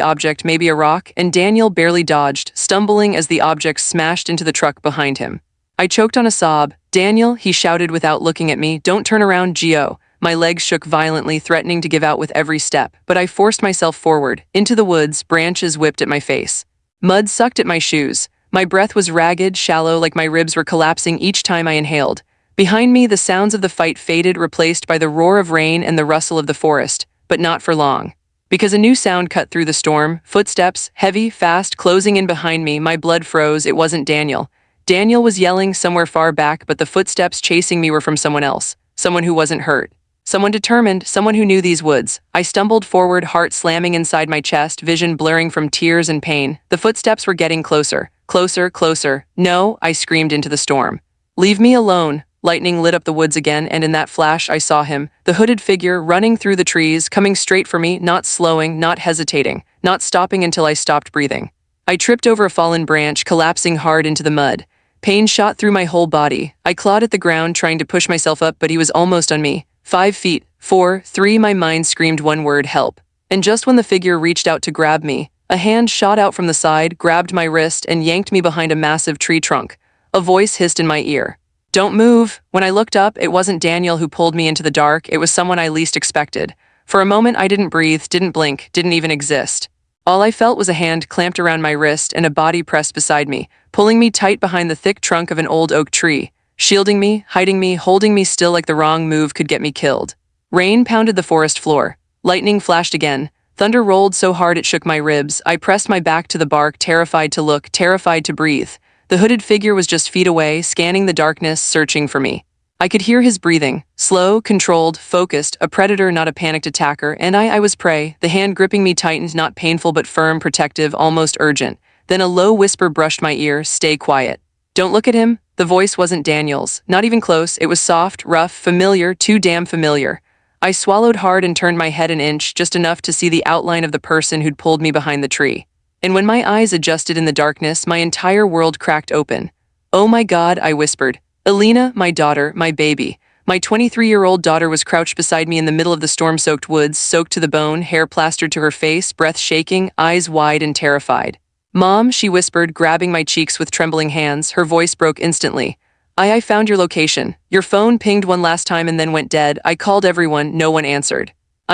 object, maybe a rock, and Daniel barely dodged, stumbling as the object smashed into the truck behind him. I choked on a sob. "Daniel," he shouted without looking at me, "don't turn around, Gio." My legs shook violently, threatening to give out with every step, but I forced myself forward. Into the woods, branches whipped at my face. Mud sucked at my shoes. My breath was ragged, shallow, like my ribs were collapsing each time I inhaled. Behind me, the sounds of the fight faded, replaced by the roar of rain and the rustle of the forest, but not for long. Because a new sound cut through the storm, footsteps, heavy, fast, closing in behind me. My blood froze. It wasn't Daniel. Daniel was yelling somewhere far back, but the footsteps chasing me were from someone else, someone who wasn't hurt. Someone determined, someone who knew these woods. I stumbled forward, heart slamming inside my chest, vision blurring from tears and pain. The footsteps were getting closer. Closer, closer. "No," I screamed into the storm. "Leave me alone." Lightning lit up the woods again, and in that flash I saw him, the hooded figure running through the trees, coming straight for me, not slowing, not hesitating, not stopping until I stopped breathing. I tripped over a fallen branch, collapsing hard into the mud. Pain shot through my whole body. I clawed at the ground, trying to push myself up, but he was almost on me. 5 feet, 4, 3, my mind screamed one word: help. And just when the figure reached out to grab me, a hand shot out from the side, grabbed my wrist, and yanked me behind a massive tree trunk. A voice hissed in my ear. "Don't move." When I looked up, it wasn't Daniel who pulled me into the dark, it was someone I least expected. For a moment I didn't breathe, didn't blink, didn't even exist. All I felt was a hand clamped around my wrist and a body pressed beside me, pulling me tight behind the thick trunk of an old oak tree, shielding me, hiding me, holding me still like the wrong move could get me killed. Rain pounded the forest floor. Lightning flashed again. Thunder rolled so hard it shook my ribs. I pressed my back to the bark, terrified to look, terrified to breathe. The hooded figure was just feet away, scanning the darkness, searching for me. I could hear his breathing, slow, controlled, focused, a predator, not a panicked attacker, and I was prey. The hand gripping me tightened, not painful but firm, protective, almost urgent. Then a low whisper brushed my ear: "Stay quiet. Don't look at him." The voice wasn't Daniel's, not even close. It was soft, rough, familiar, too damn familiar. I swallowed hard and turned my head an inch, just enough to see the outline of the person who'd pulled me behind the tree. And when my eyes adjusted in the darkness, my entire world cracked open. "Oh my God," I whispered. "Alina, my daughter, my baby." My 23-year-old daughter was crouched beside me in the middle of the storm-soaked woods, soaked to the bone, hair plastered to her face, breath shaking, eyes wide and terrified. "Mom," she whispered, grabbing my cheeks with trembling hands. Her voice broke instantly. I found your location. Your phone pinged one last time and then went dead. I called everyone, no one answered."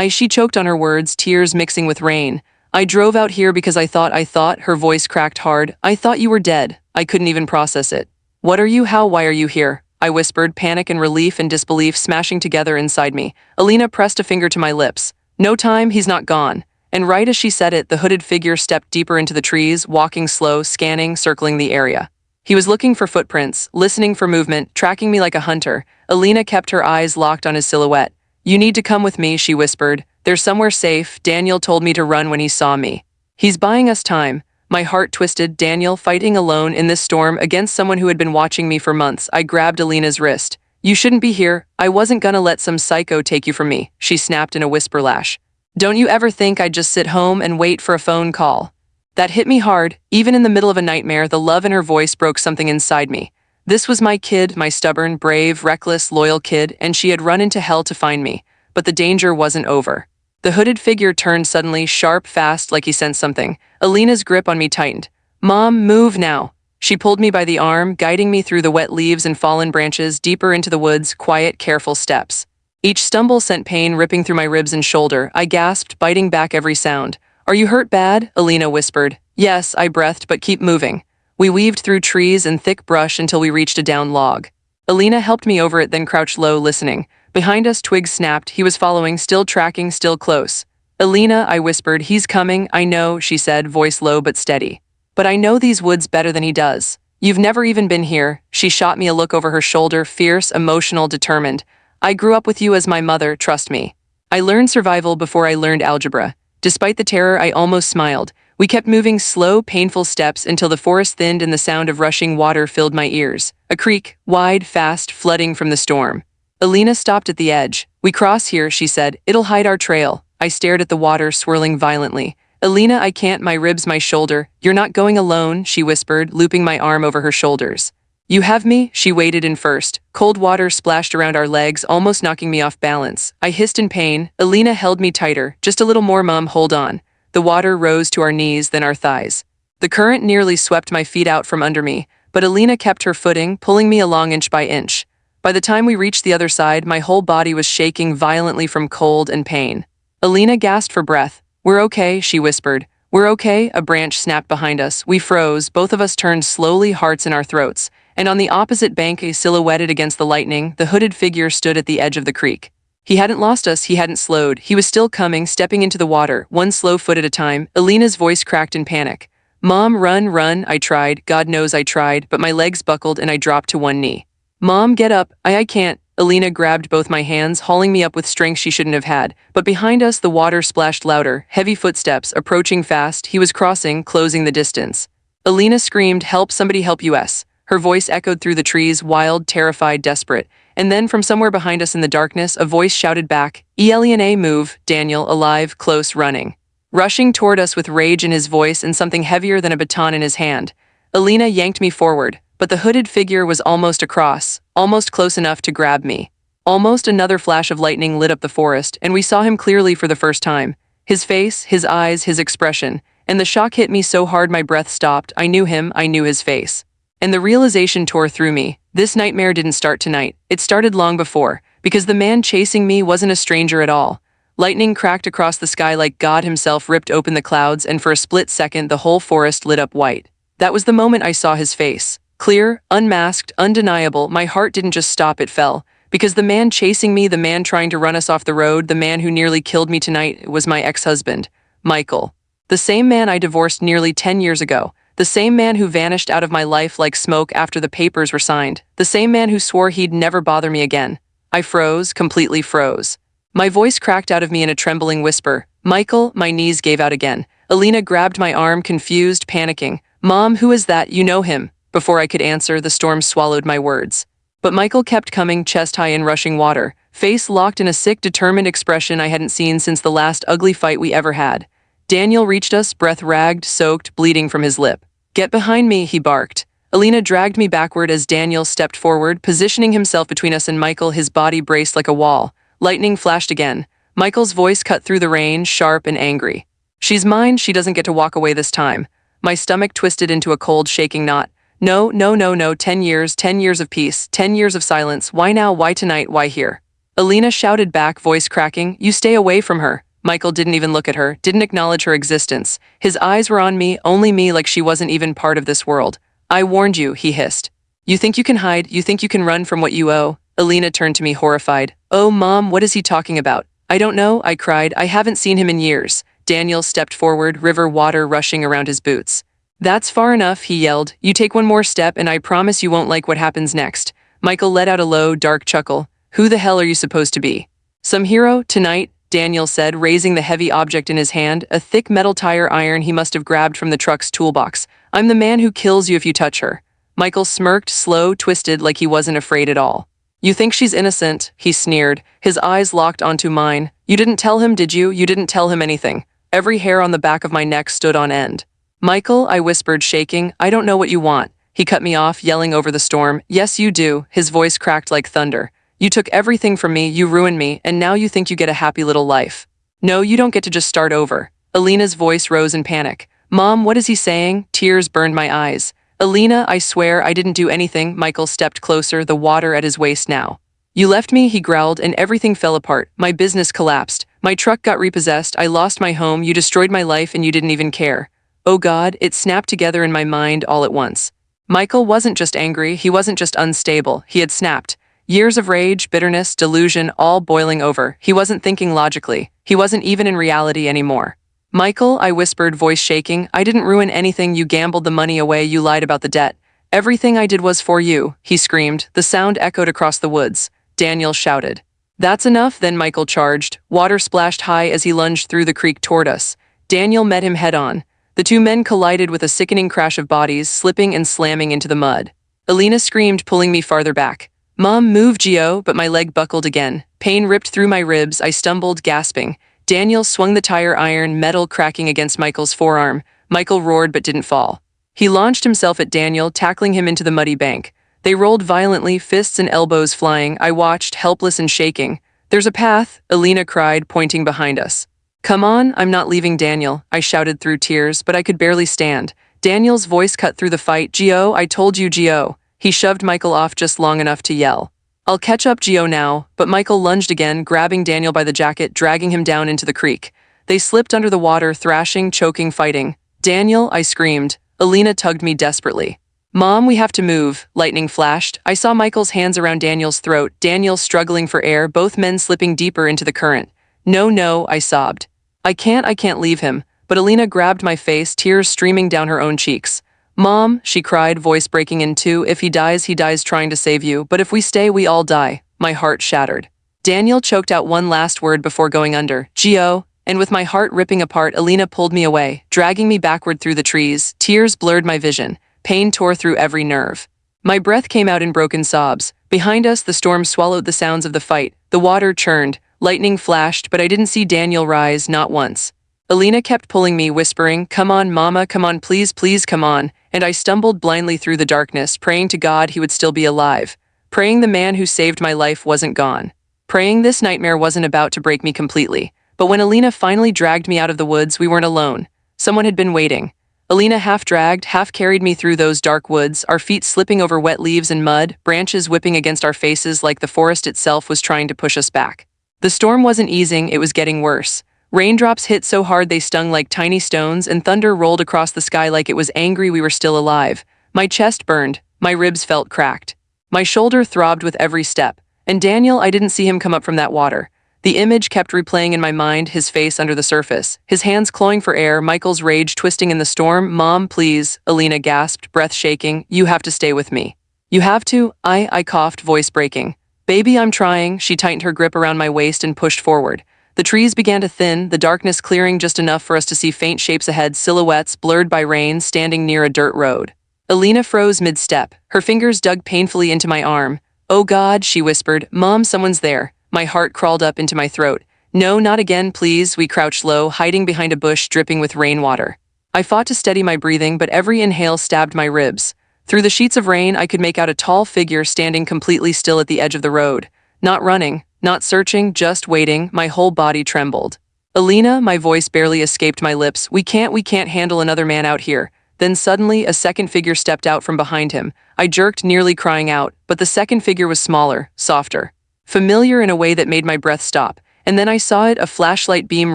She choked on her words, tears mixing with rain. "I drove out here because I thought," her voice cracked hard. "I thought you were dead." I couldn't even process it. "What are you? Why are you here?" I whispered, panic and relief and disbelief smashing together inside me. Alina pressed a finger to my lips. "No time, he's not gone." And right as she said it, the hooded figure stepped deeper into the trees, walking slow, scanning, circling the area. He was looking for footprints, listening for movement, tracking me like a hunter. Alina kept her eyes locked on his silhouette. "You need to come with me," she whispered. "There's somewhere safe. Daniel told me to run when he saw me. He's buying us time." My heart twisted. Daniel fighting alone in this storm against someone who had been watching me for months. I grabbed Alina's wrist. "You shouldn't be here. I wasn't gonna let some psycho take you from me," she snapped in a whisper lash. "Don't you ever think I'd just sit home and wait for a phone call?" That hit me hard. Even in the middle of a nightmare, the love in her voice broke something inside me. This was my kid, my stubborn, brave, reckless, loyal kid, and she had run into hell to find me. But the danger wasn't over. The hooded figure turned suddenly, sharp, fast, like he sensed something. Alina's grip on me tightened. "Mom, move now." She pulled me by the arm, guiding me through the wet leaves and fallen branches, deeper into the woods, quiet, careful steps. Each stumble sent pain ripping through my ribs and shoulder. I gasped, biting back every sound. "Are you hurt bad?" Alina whispered. "Yes," I breathed, "but keep moving." We weaved through trees and thick brush until we reached a down log. Alina helped me over it, then crouched low, listening. Behind us, twigs snapped. He was following, still tracking, still close. "Alina," I whispered. "He's coming." "I know," she said, voice low but steady. "But I know these woods better than he does. You've never even been here." She shot me a look over her shoulder, fierce, emotional, determined. "I grew up with you as my mother, trust me." I learned survival before I learned algebra. Despite the terror, I almost smiled. We kept moving slow, painful steps until the forest thinned and the sound of rushing water filled my ears. A creek, wide, fast, flooding from the storm. Alina stopped at the edge. "We cross here," she said. "It'll hide our trail." I stared at the water swirling violently. "Alina, I can't, my ribs, my shoulder." "You're not going alone," she whispered, looping my arm over her shoulders. "You have me?" She waded in first. Cold water splashed around our legs, almost knocking me off balance. I hissed in pain. Alina held me tighter. "Just a little more, Mom, hold on." The water rose to our knees, then our thighs. The current nearly swept my feet out from under me, but Alina kept her footing, pulling me along inch by inch. By the time we reached the other side, my whole body was shaking violently from cold and pain. Alina gasped for breath. "We're okay," she whispered. "We're okay." A branch snapped behind us. We froze, both of us turned slowly, hearts in our throats. And on the opposite bank, silhouetted against the lightning, the hooded figure stood at the edge of the creek. He hadn't lost us, he hadn't slowed. He was still coming, stepping into the water, one slow foot at a time. Alina's voice cracked in panic. "Mom, run, run." I tried, God knows I tried, but my legs buckled and I dropped to one knee. "Mom, get up." I can't." Alina grabbed both my hands, hauling me up with strength she shouldn't have had. But behind us, the water splashed louder, heavy footsteps, approaching fast. He was crossing, closing the distance. Alina screamed, "Help, somebody help us." Her voice echoed through the trees, wild, terrified, desperate. And then, from somewhere behind us in the darkness, a voice shouted back, "Elena, move." Daniel, alive, close, running. Rushing toward us with rage in his voice and something heavier than a baton in his hand. Alina yanked me forward, but the hooded figure was almost across, almost close enough to grab me. Almost. Another flash of lightning lit up the forest, and we saw him clearly for the first time. His face, his eyes, his expression. And the shock hit me so hard my breath stopped. I knew him, I knew his face. And the realization tore through me. This nightmare didn't start tonight. It started long before, because the man chasing me wasn't a stranger at all. Lightning cracked across the sky like God himself ripped open the clouds, and for a split second the whole forest lit up white. That was the moment I saw his face. Clear, unmasked, undeniable. My heart didn't just stop, it fell. Because the man chasing me, the man trying to run us off the road, the man who nearly killed me tonight, was my ex-husband, Michael. The same man I divorced nearly 10 years ago. The same man who vanished out of my life like smoke after the papers were signed. The same man who swore he'd never bother me again. I froze, completely froze. My voice cracked out of me in a trembling whisper. "Michael." My knees gave out again. Alina grabbed my arm, confused, panicking. "Mom, who is that? You know him." Before I could answer, the storm swallowed my words. But Michael kept coming, chest high in rushing water, face locked in a sick, determined expression I hadn't seen since the last ugly fight we ever had. Daniel reached us, breath ragged, soaked, bleeding from his lip. "Get behind me," he barked. Alina dragged me backward as Daniel stepped forward, positioning himself between us and Michael, his body braced like a wall. Lightning flashed again. Michael's voice cut through the rain, sharp and angry. "She's mine, she doesn't get to walk away this time." My stomach twisted into a cold, shaking knot. No, no, no, no, 10 years of peace, 10 years of silence. Why now, why tonight, why here? Alina shouted back, voice cracking, "You stay away from her." Michael didn't even look at her, didn't acknowledge her existence. His eyes were on me, only me, like she wasn't even part of this world. "I warned you," he hissed. "You think you can hide, you think you can run from what you owe?" Alina turned to me, horrified. "Oh, Mom, what is he talking about?" "I don't know," I cried. "I haven't seen him in years." Daniel stepped forward, river water rushing around his boots. "That's far enough," he yelled. "You take one more step and I promise you won't like what happens next." Michael let out a low, dark chuckle. "Who the hell are you supposed to be?" "Some hero, tonight," Daniel said, raising the heavy object in his hand, a thick metal tire iron he must have grabbed from the truck's toolbox. "I'm the man who kills you if you touch her." Michael smirked, slow, twisted, like he wasn't afraid at all. "You think she's innocent," he sneered, his eyes locked onto mine. "You didn't tell him, did you? You didn't tell him anything." Every hair on the back of my neck stood on end. "Michael," I whispered, shaking, "I don't know what you want." He cut me off, yelling over the storm. "Yes, you do." His voice cracked like thunder. "You took everything from me, you ruined me, and now you think you get a happy little life. No, you don't get to just start over." Alina's voice rose in panic. "Mom, what is he saying?" Tears burned my eyes. "Alina, I swear I didn't do anything." Michael stepped closer, the water at his waist now. "You left me," he growled, "and everything fell apart. My business collapsed. My truck got repossessed. I lost my home. You destroyed my life and you didn't even care." Oh God, it snapped together in my mind all at once. Michael wasn't just angry, he wasn't just unstable, he had snapped. Years of rage, bitterness, delusion, all boiling over. He wasn't thinking logically. He wasn't even in reality anymore. "Michael," I whispered, voice shaking, "I didn't ruin anything. You gambled the money away, you lied about the debt. Everything I did was for you," he screamed. The sound echoed across the woods. Daniel shouted. "That's enough," then Michael charged. Water splashed high as he lunged through the creek toward us. Daniel met him head on. The two men collided with a sickening crash of bodies, slipping and slamming into the mud. Alina screamed, pulling me farther back. "Mom, move, Gio," but my leg buckled again. Pain ripped through my ribs. I stumbled, gasping. Daniel swung the tire iron, metal cracking against Michael's forearm. Michael roared but didn't fall. He launched himself at Daniel, tackling him into the muddy bank. They rolled violently, fists and elbows flying. I watched, helpless and shaking. "There's a path," Alina cried, pointing behind us. "Come on, I'm not leaving Daniel," I shouted through tears, but I could barely stand. Daniel's voice cut through the fight. "Gio, I told you, Gio." He shoved Michael off just long enough to yell. "I'll catch up, Gio, now," but Michael lunged again, grabbing Daniel by the jacket, dragging him down into the creek. They slipped under the water, thrashing, choking, fighting. "Daniel," I screamed. Alina tugged me desperately. "Mom, we have to move," lightning flashed. I saw Michael's hands around Daniel's throat, Daniel struggling for air, both men slipping deeper into the current. "No, no," I sobbed. I can't leave him," but Alina grabbed my face, tears streaming down her own cheeks. "Mom," she cried, voice breaking in two, "if he dies trying to save you, but if we stay, we all die." My heart shattered. Daniel choked out one last word before going under. "Gio," and with my heart ripping apart, Alina pulled me away, dragging me backward through the trees. Tears blurred my vision. Pain tore through every nerve. My breath came out in broken sobs. Behind us, the storm swallowed the sounds of the fight. The water churned. Lightning flashed, but I didn't see Daniel rise, not once. Alina kept pulling me, whispering, "Come on, Mama, come on, please, please, come on." And I stumbled blindly through the darkness, praying to God he would still be alive. Praying the man who saved my life wasn't gone. Praying this nightmare wasn't about to break me completely. But when Alina finally dragged me out of the woods, we weren't alone. Someone had been waiting. Alina half-dragged, half-carried me through those dark woods, our feet slipping over wet leaves and mud, branches whipping against our faces like the forest itself was trying to push us back. The storm wasn't easing, it was getting worse. Raindrops hit so hard they stung like tiny stones, and thunder rolled across the sky like it was angry we were still alive. My chest burned, my ribs felt cracked. My shoulder throbbed with every step. And Daniel, I didn't see him come up from that water. The image kept replaying in my mind, his face under the surface, his hands clawing for air, Michael's rage twisting in the storm. "Mom, please," Alina gasped, breath shaking. "You have to stay with me." "You have to?" I coughed, voice breaking. "Baby, I'm trying." She tightened her grip around my waist and pushed forward. The trees began to thin, the darkness clearing just enough for us to see faint shapes ahead, silhouettes blurred by rain, standing near a dirt road. Alina froze mid-step. Her fingers dug painfully into my arm. "Oh God," she whispered. "Mom, someone's there." My heart crawled up into my throat. "No, not again, please." We crouched low, hiding behind a bush dripping with rainwater. I fought to steady my breathing, but every inhale stabbed my ribs. Through the sheets of rain, I could make out a tall figure standing completely still at the edge of the road. Not running, not searching, just waiting. My whole body trembled. "Alina," my voice barely escaped my lips. We can't handle another man out here." Then suddenly, a second figure stepped out from behind him. I jerked, nearly crying out, but the second figure was smaller, softer. Familiar in a way that made my breath stop. And then I saw it, a flashlight beam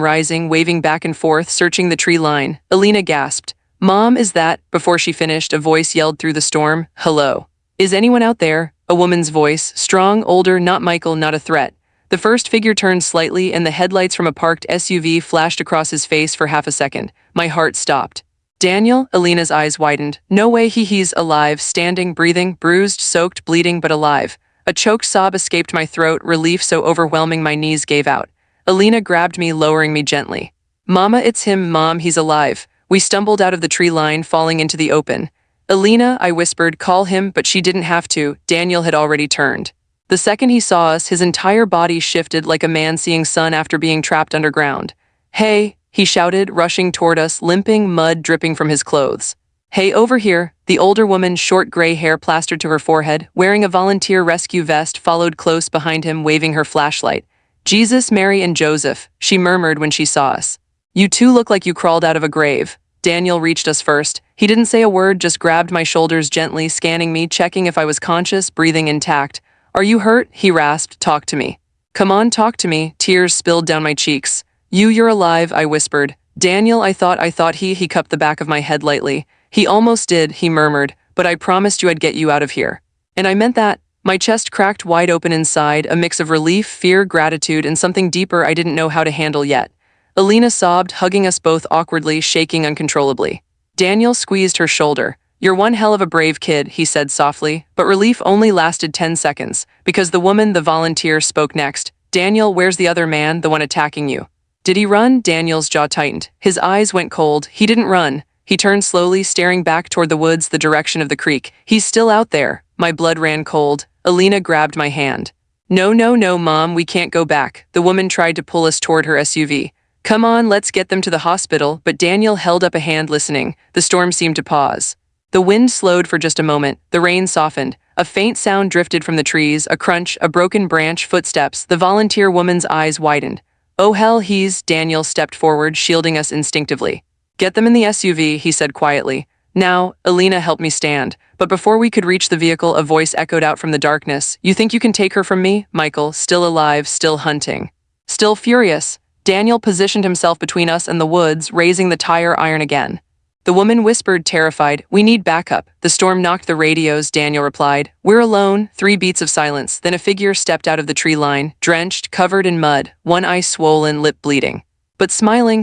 rising, waving back and forth, searching the tree line. Alina gasped. "Mom, is that?" Before she finished, a voice yelled through the storm. "Hello. Is anyone out there?" A woman's voice, strong, older, not Michael, not a threat. The first figure turned slightly, and the headlights from a parked SUV flashed across his face for half a second. My heart stopped. "Daniel?" Alina's eyes widened. "No way, he's alive, standing, breathing, bruised, soaked, bleeding, but alive." A choked sob escaped my throat, relief so overwhelming my knees gave out. Alina grabbed me, lowering me gently. "Mama, it's him, Mom, he's alive." We stumbled out of the tree line, falling into the open. "Alina," I whispered, "call him," but she didn't have to. Daniel had already turned. The second he saw us, his entire body shifted like a man seeing sun after being trapped underground. "Hey," he shouted, rushing toward us, limping, mud dripping from his clothes. "Hey, over here." The older woman, short gray hair plastered to her forehead, wearing a volunteer rescue vest, followed close behind him, waving her flashlight. "Jesus, Mary, and Joseph," she murmured when she saw us. "You two look like you crawled out of a grave." Daniel reached us first. He didn't say a word, just grabbed my shoulders gently, scanning me, checking if I was conscious, breathing intact. "Are you hurt?" he rasped. "Talk to me." "Come on, talk to me." Tears spilled down my cheeks. You're alive," I whispered. "Daniel, I thought he cupped the back of my head lightly. "He almost did," he murmured, "but I promised you I'd get you out of here." And I meant that. My chest cracked wide open inside, a mix of relief, fear, gratitude, and something deeper I didn't know how to handle yet. Alina sobbed, hugging us both awkwardly, shaking uncontrollably. Daniel squeezed her shoulder. "You're one hell of a brave kid," he said softly, but relief only lasted 10 seconds, because the woman, the volunteer, spoke next. "Daniel, where's the other man, the one attacking you?" "Did he run?" Daniel's jaw tightened. His eyes went cold. "He didn't run." He turned slowly, staring back toward the woods, the direction of the creek. He's still out there. My blood ran cold. Alina grabbed my hand. No, no, no, Mom, we can't go back. The woman tried to pull us toward her SUV. Come on, let's get them to the hospital, but Daniel held up a hand, listening. The storm seemed to pause. The wind slowed for just a moment. The rain softened. A faint sound drifted from the trees, a crunch, a broken branch, footsteps. The volunteer woman's eyes widened. Oh hell, Daniel stepped forward, shielding us instinctively. Get them in the SUV, he said quietly. Now, Alina helped me stand. But before we could reach the vehicle, a voice echoed out from the darkness. You think you can take her from me? Michael, still alive, still hunting. Still furious. Daniel positioned himself between us and the woods, raising the tire iron again. The woman whispered, terrified, we need backup. The storm knocked the radios, Daniel replied. We're alone. 3 beats of silence. Then a figure stepped out of the tree line, drenched, covered in mud, one eye swollen, lip bleeding. But smiling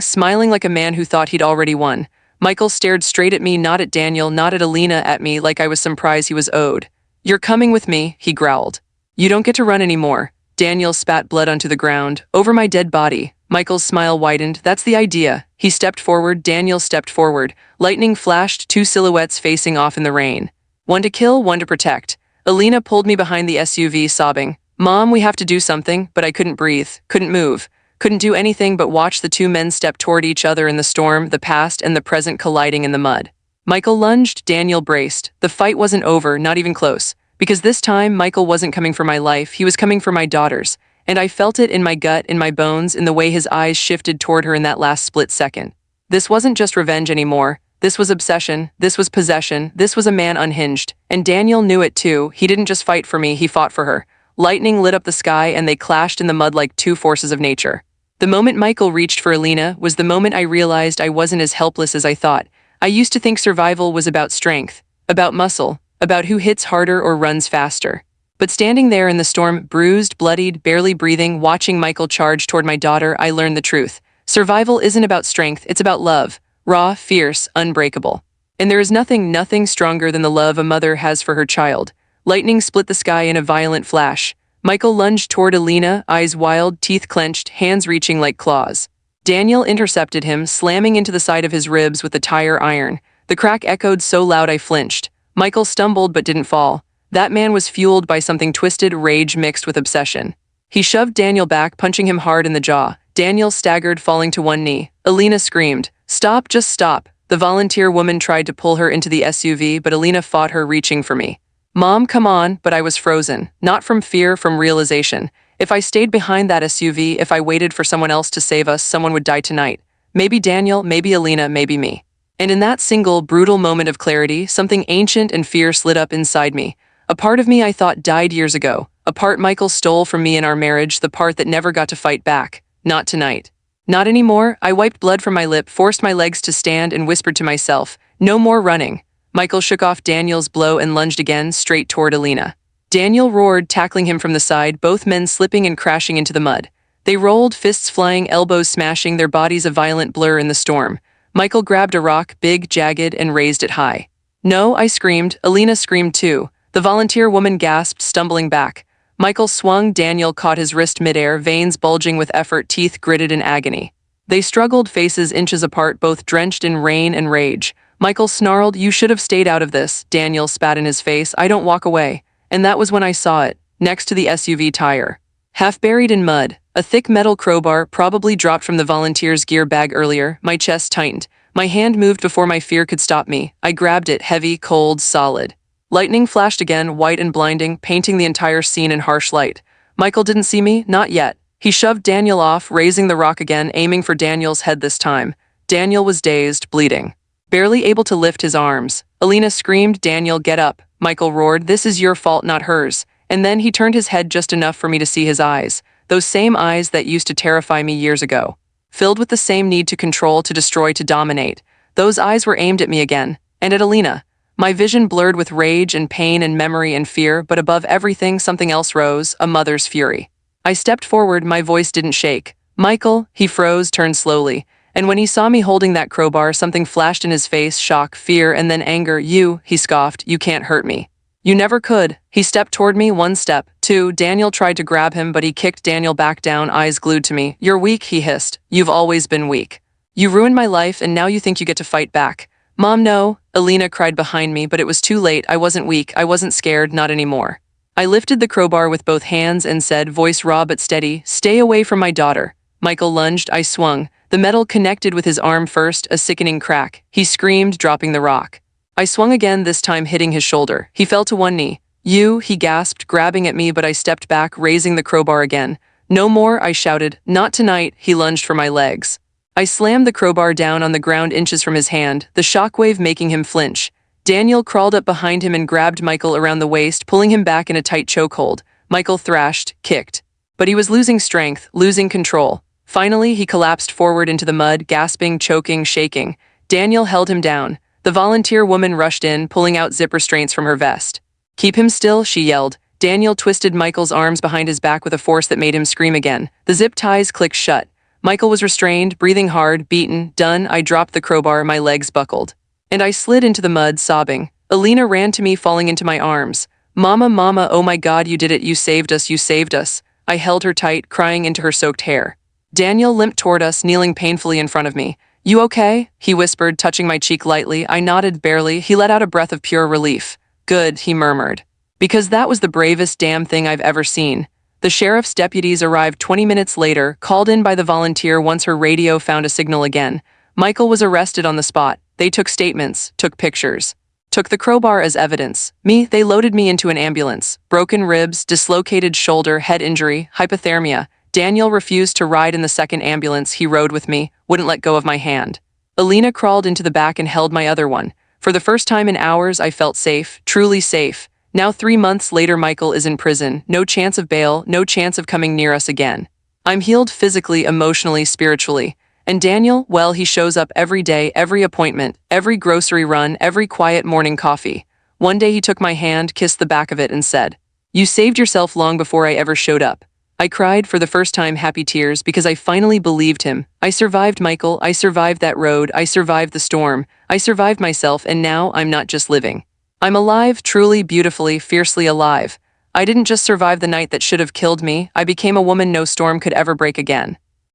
like a man who thought he'd already won. Michael stared straight at me, not at Daniel, not at Alina, at me, like I was some prize he was owed. You're coming with me, he growled. You don't get to run anymore. Daniel spat blood onto the ground, over my dead body. Michael's smile widened. That's the idea. He stepped forward, Daniel stepped forward. Lightning flashed, 2 silhouettes facing off in the rain. One to kill, one to protect. Alina pulled me behind the SUV, sobbing. Mom, we have to do something, but I couldn't breathe, couldn't move. Couldn't do anything but watch the 2 men step toward each other in the storm, the past and the present colliding in the mud. Michael lunged, Daniel braced. The fight wasn't over, not even close. Because this time, Michael wasn't coming for my life, he was coming for my daughters. And I felt it in my gut, in my bones, in the way his eyes shifted toward her in that last split second. This wasn't just revenge anymore. This was obsession, this was possession, this was a man unhinged. And Daniel knew it too. He didn't just fight for me, he fought for her. Lightning lit up the sky and they clashed in the mud like 2 forces of nature. The moment Michael reached for Alina was the moment I realized I wasn't as helpless as I thought. I used to think survival was about strength, about muscle, about who hits harder or runs faster. But standing there in the storm, bruised, bloodied, barely breathing, watching Michael charge toward my daughter, I learned the truth. Survival isn't about strength, it's about love. Raw, fierce, unbreakable. And there is nothing stronger than the love a mother has for her child. Lightning split the sky in a violent flash. Michael lunged toward Alina, eyes wild, teeth clenched, hands reaching like claws. Daniel intercepted him, slamming into the side of his ribs with the tire iron. The crack echoed so loud I flinched. Michael stumbled but didn't fall. That man was fueled by something twisted, rage mixed with obsession. He shoved Daniel back, punching him hard in the jaw. Daniel staggered, falling to one knee. Alina screamed. Stop, just stop. The volunteer woman tried to pull her into the SUV, but Alina fought her, reaching for me. Mom, come on, but I was frozen. Not from fear, from realization. If I stayed behind that SUV, if I waited for someone else to save us, someone would die tonight. Maybe Daniel, maybe Alina, maybe me. And in that single, brutal moment of clarity, something ancient and fierce lit up inside me. A part of me I thought died years ago. A part Michael stole from me in our marriage, the part that never got to fight back. Not tonight. Not anymore. I wiped blood from my lip, forced my legs to stand, and whispered to myself, no more running. Michael shook off Daniel's blow and lunged again, straight toward Alina. Daniel roared, tackling him from the side, both men slipping and crashing into the mud. They rolled, fists flying, elbows smashing, their bodies a violent blur in the storm. Michael grabbed a rock, big, jagged, and raised it high. No, I screamed. Alina screamed too. The volunteer woman gasped, stumbling back. Michael swung, Daniel caught his wrist midair, veins bulging with effort, teeth gritted in agony. They struggled, faces inches apart, both drenched in rain and rage. Michael snarled, you should have stayed out of this. Daniel spat in his face, I don't walk away. And that was when I saw it, next to the SUV tire. Half buried in mud, a thick metal crowbar, probably dropped from the volunteer's gear bag earlier. My chest tightened. My hand moved before my fear could stop me. I grabbed it, heavy, cold, solid. Lightning flashed again, white and blinding, painting the entire scene in harsh light. Michael didn't see me, not yet. He shoved Daniel off, raising the rock again, aiming for Daniel's head this time. Daniel was dazed, bleeding. Barely able to lift his arms. Alina screamed, Daniel, get up. Michael roared, this is your fault, not hers. And then he turned his head just enough for me to see his eyes. Those same eyes that used to terrify me years ago. Filled with the same need to control, to destroy, to dominate. Those eyes were aimed at me again. And at Alina. My vision blurred with rage and pain and memory and fear, but above everything something else rose, a mother's fury. I stepped forward, my voice didn't shake. Michael, he froze, turned slowly. And when he saw me holding that crowbar, something flashed in his face, shock, fear, and then anger. You, he scoffed, you can't hurt me. You never could. He stepped toward me, 1 step, 2. Daniel tried to grab him, but he kicked Daniel back down, eyes glued to me. You're weak, he hissed. You've always been weak. You ruined my life, and now you think you get to fight back. Mom, no, Alina cried behind me, but it was too late. I wasn't weak, I wasn't scared, not anymore. I lifted the crowbar with both hands and said, voice raw but steady, stay away from my daughter. Michael lunged, I swung. The metal connected with his arm first, a sickening crack. He screamed, dropping the rock. I swung again, this time hitting his shoulder. He fell to one knee. You, he gasped, grabbing at me, but I stepped back, raising the crowbar again. No more, I shouted. Not tonight, he lunged for my legs. I slammed the crowbar down on the ground inches from his hand, the shockwave making him flinch. Daniel crawled up behind him and grabbed Michael around the waist, pulling him back in a tight chokehold. Michael thrashed, kicked. But he was losing strength, losing control. Finally, he collapsed forward into the mud, gasping, choking, shaking. Daniel held him down. The volunteer woman rushed in, pulling out zip restraints from her vest. Keep him still, she yelled. Daniel twisted Michael's arms behind his back with a force that made him scream again. The zip ties clicked shut. Michael was restrained, breathing hard, beaten. Done, I dropped the crowbar, my legs buckled. And I slid into the mud, sobbing. Alina ran to me, falling into my arms. Mama, Mama, oh my God, you did it, you saved us, you saved us. I held her tight, crying into her soaked hair. Daniel limped toward us, kneeling painfully in front of me. You okay? He whispered, touching my cheek lightly. I nodded barely. He let out a breath of pure relief. Good, he murmured. Because that was the bravest damn thing I've ever seen. The sheriff's deputies arrived 20 minutes later, called in by the volunteer once her radio found a signal again. Michael was arrested on the spot. They took statements, took pictures. Took the crowbar as evidence. They loaded me into an ambulance. Broken ribs, dislocated shoulder, head injury, hypothermia. Daniel refused to ride in the second ambulance. He rode with me, wouldn't let go of my hand. Alina crawled into the back and held my other one. For the first time in hours, I felt safe, truly safe. Now 3 months later, Michael is in prison. No chance of bail, no chance of coming near us again. I'm healed physically, emotionally, spiritually. And Daniel, well, he shows up every day, every appointment, every grocery run, every quiet morning coffee. One day he took my hand, kissed the back of it, and said, "You saved yourself long before I ever showed up." I cried for the first time, happy tears, because I finally believed him. I survived, Michael. I survived that road. I survived the storm. I survived myself, and now I'm not just living. I'm alive, truly, beautifully, fiercely alive. I didn't just survive the night that should have killed me. I became a woman no storm could ever break again.